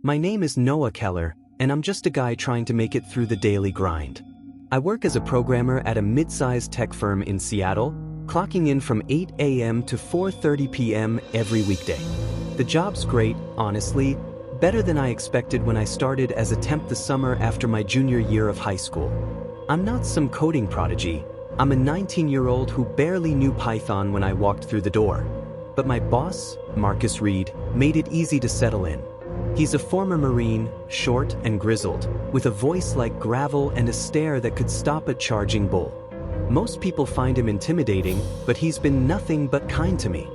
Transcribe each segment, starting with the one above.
My name is Noah Keller, and I'm just a guy trying to make it through the daily grind. I work as a programmer at a mid-sized tech firm in Seattle, clocking in from 8 a.m. to 4:30 p.m. every weekday. The job's great, honestly, better than I expected when I started as a temp the summer after my junior year of high school. I'm not some coding prodigy. I'm a 19-year-old who barely knew Python when I walked through the door. But my boss, Marcus Reed, made it easy to settle in. He's a former Marine, short and grizzled, with a voice like gravel and a stare that could stop a charging bull. Most people find him intimidating, but he's been nothing but kind to me.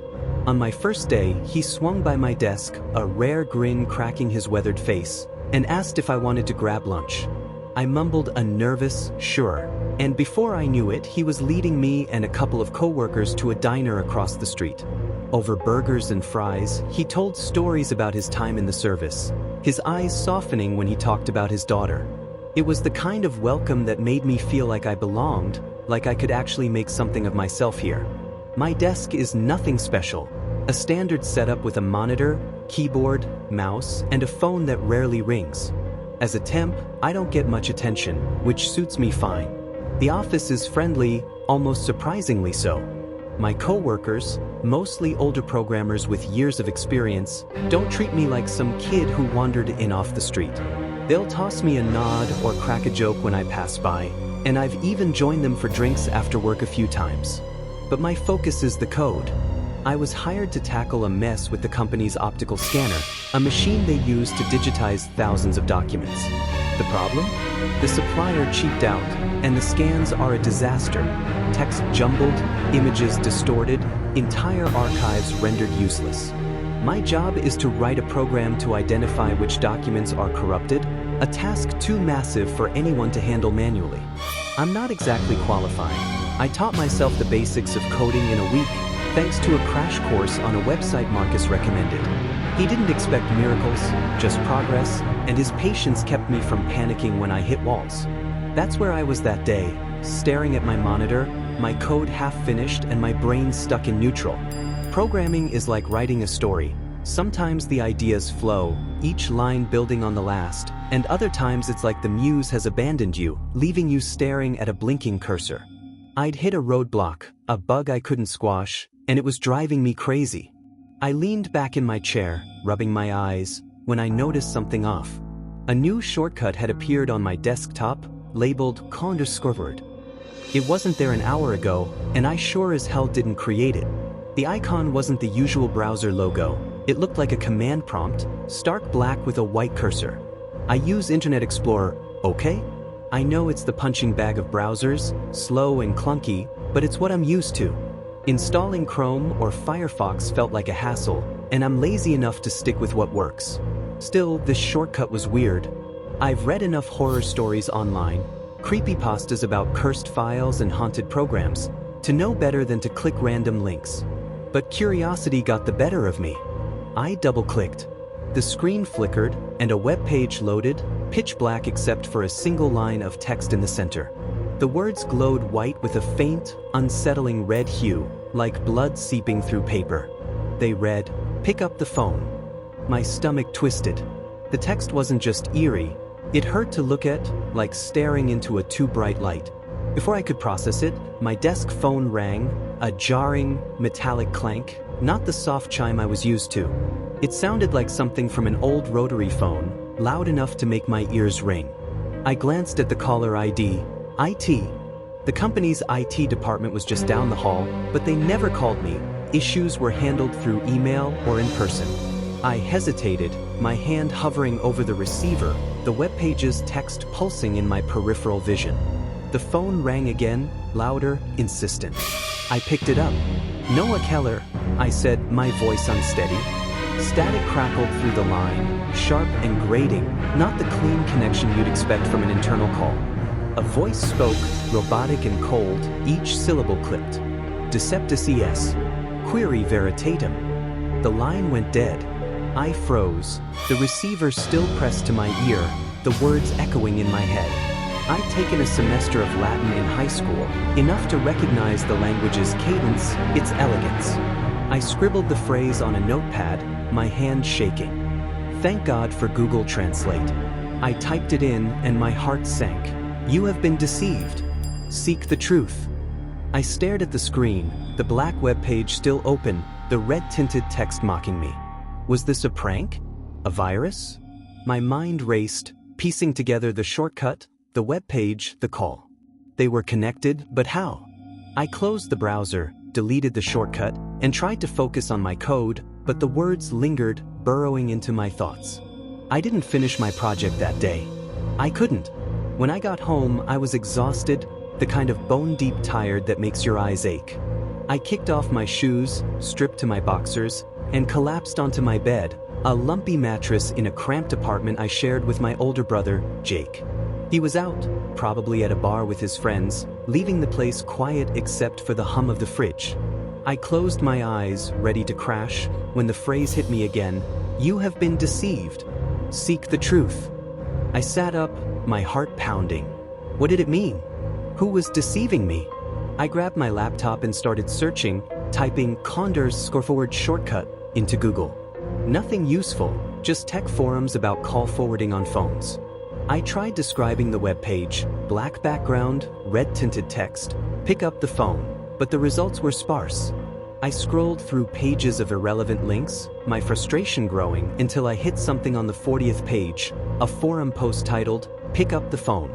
On my first day, he swung by my desk, a rare grin cracking his weathered face, and asked if I wanted to grab lunch. I mumbled a nervous, sure, and before I knew it, he was leading me and a couple of coworkers to a diner across the street. Over burgers and fries, he told stories about his time in the service, his eyes softening when he talked about his daughter. It was the kind of welcome that made me feel like I belonged, like I could actually make something of myself here. My desk is nothing special, a standard setup with a monitor, keyboard, mouse, and a phone that rarely rings. As a temp, I don't get much attention, which suits me fine. The office is friendly, almost surprisingly so. My coworkers, mostly older programmers with years of experience, don't treat me like some kid who wandered in off the street. They'll toss me a nod or crack a joke when I pass by, and I've even joined them for drinks after work a few times. But my focus is the code. I was hired to tackle a mess with the company's optical scanner, a machine they use to digitize thousands of documents. The problem? The supplier cheaped out, and the scans are a disaster. Text jumbled, images distorted, entire archives rendered useless. My job is to write a program to identify which documents are corrupted, a task too massive for anyone to handle manually. I'm not exactly qualified. I taught myself the basics of coding in a week, thanks to a crash course on a website Marcus recommended. He didn't expect miracles, just progress, and his patience kept me from panicking when I hit walls. That's where I was that day, staring at my monitor, my code half finished and my brain stuck in neutral. Programming is like writing a story. Sometimes the ideas flow, each line building on the last, and other times it's like the muse has abandoned you, leaving you staring at a blinking cursor. I'd hit a roadblock, a bug I couldn't squash, and it was driving me crazy. I leaned back in my chair, rubbing my eyes, when I noticed something off. A new shortcut had appeared on my desktop, labeled _word. It wasn't there an hour ago, and I sure as hell didn't create it. The icon wasn't the usual browser logo. It looked like a command prompt, stark black with a white cursor. I use Internet Explorer, okay? I know it's the punching bag of browsers, slow and clunky, but it's what I'm used to. Installing Chrome or Firefox felt like a hassle, and I'm lazy enough to stick with what works. Still, this shortcut was weird. I've read enough horror stories online, creepypastas about cursed files and haunted programs, to know better than to click random links. But curiosity got the better of me. I double-clicked. The screen flickered, and a web page loaded, pitch black except for a single line of text in the center. The words glowed white with a faint, unsettling red hue, like blood seeping through paper. They read, "Pick up the phone." My stomach twisted. The text wasn't just eerie, it hurt to look at, like staring into a too bright light. Before I could process it, my desk phone rang, a jarring, metallic clank, not the soft chime I was used to. It sounded like something from an old rotary phone, loud enough to make my ears ring. I glanced at the caller ID, IT. The company's IT department was just down the hall, but they never called me. Issues were handled through email or in person. I hesitated, my hand hovering over the receiver, the web page's text pulsing in my peripheral vision. The phone rang again, louder, insistent. I picked it up. "Noah Keller," I said, my voice unsteady. Static crackled through the line, sharp and grating, not the clean connection you'd expect from an internal call. A voice spoke, robotic and cold, each syllable clipped. "Deceptus es. Query veritatem." The line went dead. I froze, the receiver still pressed to my ear, the words echoing in my head. I'd taken a semester of Latin in high school, enough to recognize the language's cadence, its elegance. I scribbled the phrase on a notepad, my hand shaking. Thank God for Google Translate. I typed it in and my heart sank. You have been deceived. Seek the truth. I stared at the screen, the black web page still open, the red-tinted text mocking me. Was this a prank? A virus? My mind raced, piecing together the shortcut, the web page, the call. They were connected, but how? I closed the browser, deleted the shortcut, and tried to focus on my code, but the words lingered, burrowing into my thoughts. I didn't finish my project that day. I couldn't. When I got home, I was exhausted, the kind of bone-deep tired that makes your eyes ache. I kicked off my shoes, stripped to my boxers, and collapsed onto my bed, a lumpy mattress in a cramped apartment I shared with my older brother, Jake. He was out, probably at a bar with his friends, leaving the place quiet except for the hum of the fridge. I closed my eyes, ready to crash, when the phrase hit me again, "You have been deceived. Seek the truth." I sat up, my heart pounding. What did it mean? Who was deceiving me? I grabbed my laptop and started searching, typing Condor's score-forward shortcut into Google. Nothing useful, just tech forums about call forwarding on phones. I tried describing the web page, black background, red-tinted text, pick up the phone, but the results were sparse. I scrolled through pages of irrelevant links, my frustration growing until I hit something on the 40th page, a forum post titled, "Pick Up the Phone."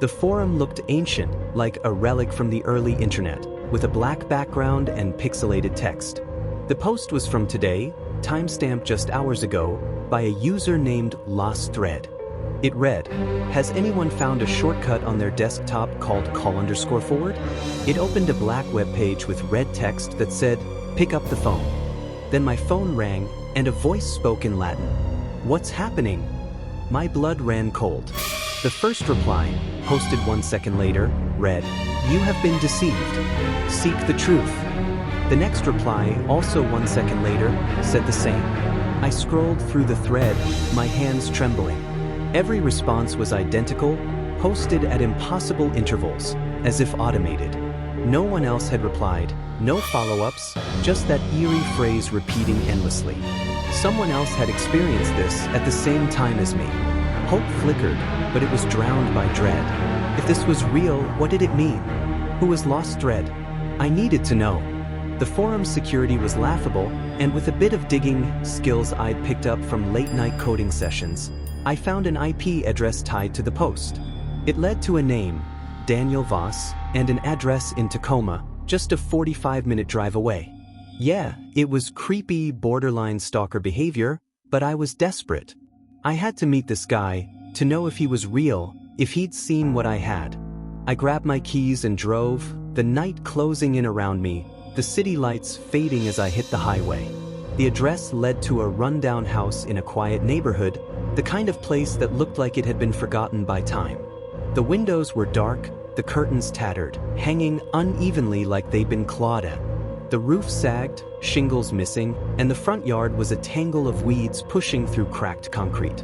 The forum looked ancient, like a relic from the early internet, with a black background and pixelated text. The post was from today, timestamped just hours ago, by a user named Lost Thread. It read, "Has anyone found a shortcut on their desktop called call_forward?" It opened a black web page with red text that said, "Pick up the phone." Then my phone rang, and a voice spoke in Latin. "What's happening?" My blood ran cold. The first reply, posted 1 second later, read, "You have been deceived. Seek the truth." The next reply, also 1 second later, said the same. I scrolled through the thread, my hands trembling. Every response was identical, posted at impossible intervals, as if automated. No one else had replied, no follow-ups, just that eerie phrase repeating endlessly. Someone else had experienced this at the same time as me. Hope flickered, but it was drowned by dread. If this was real, what did it mean? Who was Lost Thread? I needed to know. The forum's security was laughable, and with a bit of digging skills I'd picked up from late-night coding sessions, I found an IP address tied to the post. It led to a name, Daniel Voss, and an address in Tacoma, just a 45-minute drive away. Yeah, it was creepy, borderline stalker behavior, but I was desperate. I had to meet this guy, to know if he was real, if he'd seen what I had. I grabbed my keys and drove, the night closing in around me, the city lights fading as I hit the highway. The address led to a rundown house in a quiet neighborhood, the kind of place that looked like it had been forgotten by time. The windows were dark, the curtains tattered, hanging unevenly like they'd been clawed at. The roof sagged, shingles missing, and the front yard was a tangle of weeds pushing through cracked concrete.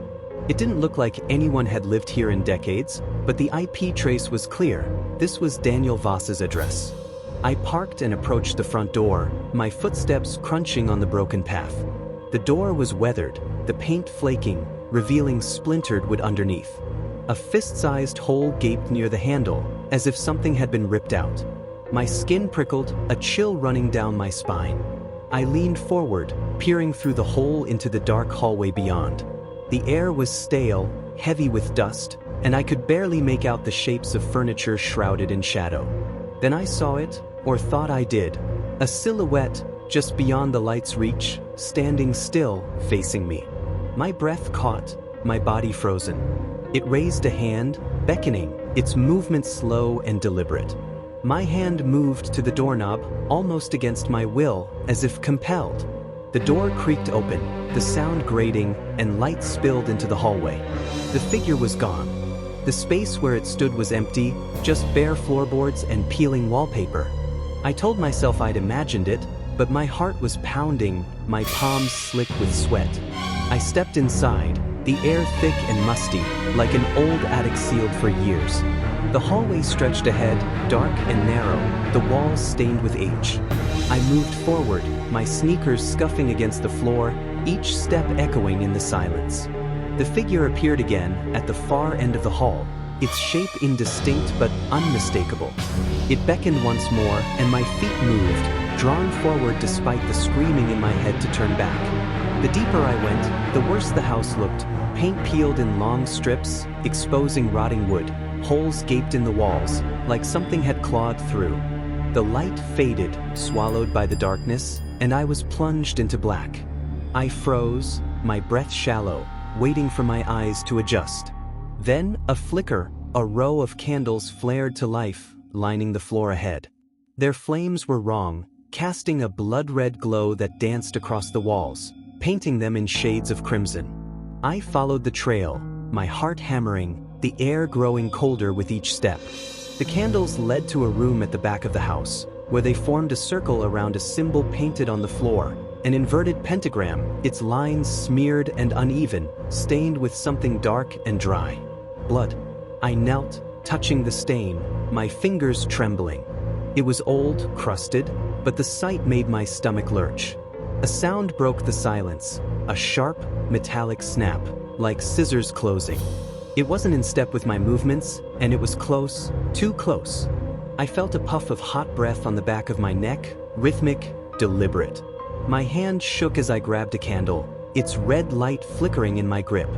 It didn't look like anyone had lived here in decades, but the IP trace was clear. This was Daniel Voss's address. I parked and approached the front door, my footsteps crunching on the broken path. The door was weathered, the paint flaking, revealing splintered wood underneath. A fist-sized hole gaped near the handle, as if something had been ripped out. My skin prickled, a chill running down my spine. I leaned forward, peering through the hole into the dark hallway beyond. The air was stale, heavy with dust, and I could barely make out the shapes of furniture shrouded in shadow. Then I saw it, or thought I did, a silhouette just beyond the light's reach, standing still, facing me. My breath caught, my body frozen. It raised a hand, beckoning, its movement slow and deliberate. My hand moved to the doorknob, almost against my will, as if compelled. The door creaked open, the sound grating, and light spilled into the hallway. The figure was gone. The space where it stood was empty, just bare floorboards and peeling wallpaper. I told myself I'd imagined it, but my heart was pounding, my palms slick with sweat. I stepped inside, the air thick and musty, like an old attic sealed for years. The hallway stretched ahead, dark and narrow, the walls stained with age. I moved forward, my sneakers scuffing against the floor, each step echoing in the silence. The figure appeared again at the far end of the hall, its shape indistinct but unmistakable. It beckoned once more, and my feet moved, drawn forward despite the screaming in my head to turn back. The deeper I went, the worse the house looked, paint peeled in long strips, exposing rotting wood, holes gaped in the walls, like something had clawed through. The light faded, swallowed by the darkness, and I was plunged into black. I froze, my breath shallow, waiting for my eyes to adjust. Then, a flicker, a row of candles flared to life, lining the floor ahead. Their flames were wrong, casting a blood-red glow that danced across the walls, painting them in shades of crimson. I followed the trail, my heart hammering, the air growing colder with each step. The candles led to a room at the back of the house, where they formed a circle around a symbol painted on the floor, an inverted pentagram, its lines smeared and uneven, stained with something dark and dry. Blood. I knelt, touching the stain, my fingers trembling. It was old, crusted, but the sight made my stomach lurch. A sound broke the silence, a sharp, metallic snap, like scissors closing. It wasn't in step with my movements, and it was close, too close. I felt a puff of hot breath on the back of my neck, rhythmic, deliberate. My hand shook as I grabbed a candle, its red light flickering in my grip.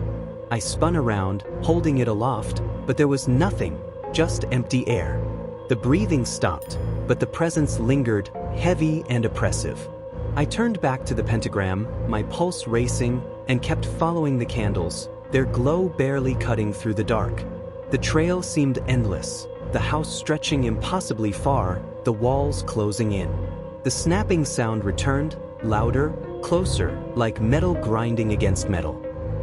I spun around, holding it aloft, but there was nothing, just empty air. The breathing stopped, but the presence lingered, heavy and oppressive. I turned back to the pentagram, my pulse racing, and kept following the candles, their glow barely cutting through the dark. The trail seemed endless, the house stretching impossibly far, the walls closing in. The snapping sound returned, louder, closer, like metal grinding against metal.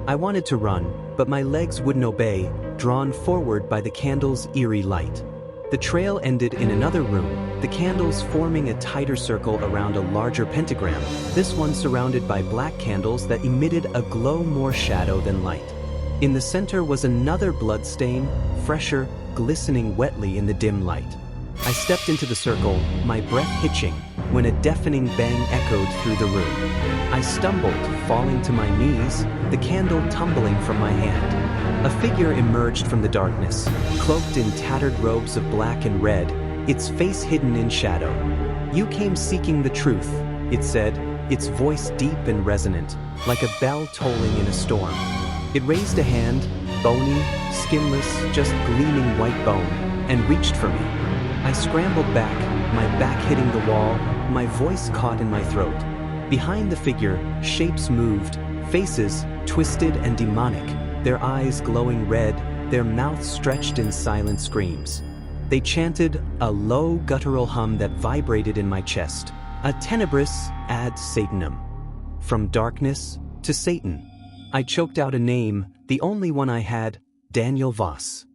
I wanted to run, but my legs wouldn't obey, drawn forward by the candle's eerie light. The trail ended in another room, the candles forming a tighter circle around a larger pentagram, this one surrounded by black candles that emitted a glow more shadow than light. In the center was another blood stain, fresher, glistening wetly in the dim light. I stepped into the circle, my breath hitching, when a deafening bang echoed through the room. I stumbled, falling to my knees, the candle tumbling from my hand. A figure emerged from the darkness, cloaked in tattered robes of black and red, its face hidden in shadow. "You came seeking the truth," it said, its voice deep and resonant, like a bell tolling in a storm. It raised a hand, bony, skinless, just gleaming white bone, and reached for me. I scrambled back, my back hitting the wall, my voice caught in my throat. Behind the figure, shapes moved, faces, twisted and demonic, their eyes glowing red, their mouths stretched in silent screams. They chanted, a low guttural hum that vibrated in my chest, a tenebris ad Satanum. From darkness to Satan. I choked out a name, the only one I had, Daniel Voss.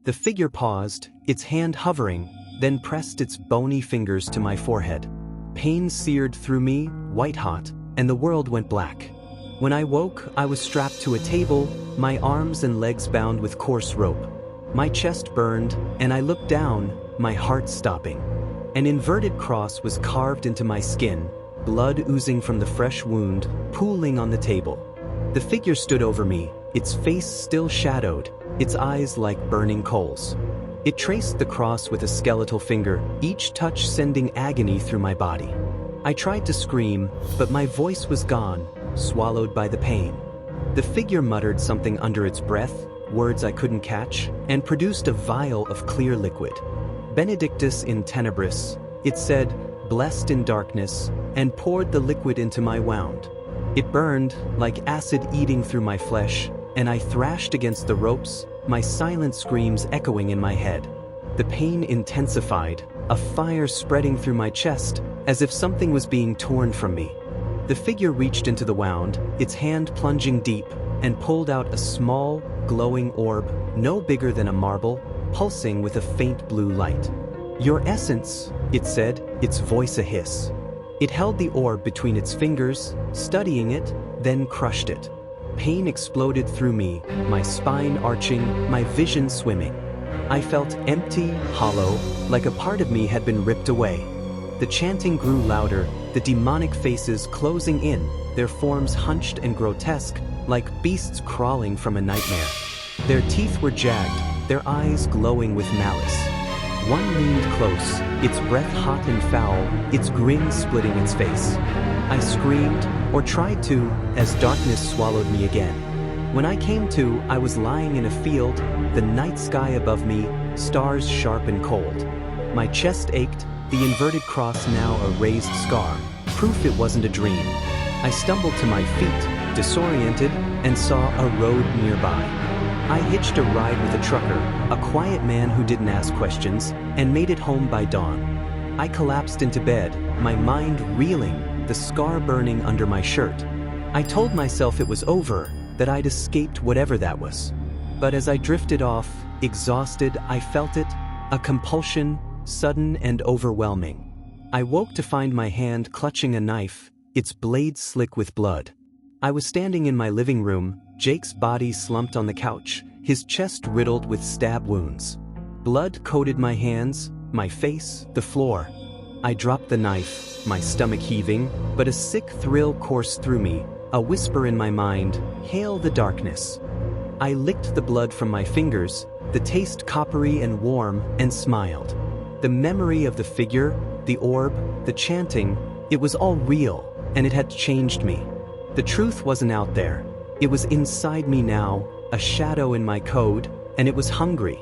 The figure paused, its hand hovering, then pressed its bony fingers to my forehead. Pain seared through me, white-hot, and the world went black. When I woke, I was strapped to a table, my arms and legs bound with coarse rope. My chest burned, and I looked down, my heart stopping. An inverted cross was carved into my skin, blood oozing from the fresh wound, pooling on the table. The figure stood over me, its face still shadowed, its eyes like burning coals. It traced the cross with a skeletal finger, each touch sending agony through my body. I tried to scream, but my voice was gone, swallowed by the pain. The figure muttered something under its breath, words I couldn't catch, and produced a vial of clear liquid. Benedictus in tenebris, it said, blessed in darkness, and poured the liquid into my wound. It burned, like acid eating through my flesh, and I thrashed against the ropes, my silent screams echoing in my head. The pain intensified, a fire spreading through my chest, as if something was being torn from me. The figure reached into the wound, its hand plunging deep, and pulled out a small, glowing orb, no bigger than a marble, pulsing with a faint blue light. Your essence, it said, its voice a hiss. It held the orb between its fingers, studying it, then crushed it. Pain exploded through me, my spine arching, my vision swimming. I felt empty, hollow, like a part of me had been ripped away. The chanting grew louder, the demonic faces closing in, their forms hunched and grotesque, like beasts crawling from a nightmare. Their teeth were jagged, their eyes glowing with malice. One leaned close, its breath hot and foul, its grin splitting its face. I screamed, or tried to, as darkness swallowed me again. When I came to, I was lying in a field, the night sky above me, stars sharp and cold. My chest ached, the inverted cross now a raised scar, proof it wasn't a dream. I stumbled to my feet, disoriented, and saw a road nearby. I hitched a ride with a trucker, a quiet man who didn't ask questions, and made it home by dawn. I collapsed into bed, my mind reeling, the scar burning under my shirt. I told myself it was over, that I'd escaped whatever that was. But as I drifted off, exhausted, I felt it, a compulsion, sudden and overwhelming. I woke to find my hand clutching a knife, its blade slick with blood. I was standing in my living room, Jake's body slumped on the couch, his chest riddled with stab wounds. Blood coated my hands, my face, the floor. I dropped the knife, my stomach heaving, but a sick thrill coursed through me, a whisper in my mind, "Hail the darkness." I licked the blood from my fingers, the taste coppery and warm, and smiled. The memory of the figure, the orb, the chanting, it was all real, and it had changed me. The truth wasn't out there. It was inside me now, a shadow in my code, and it was hungry.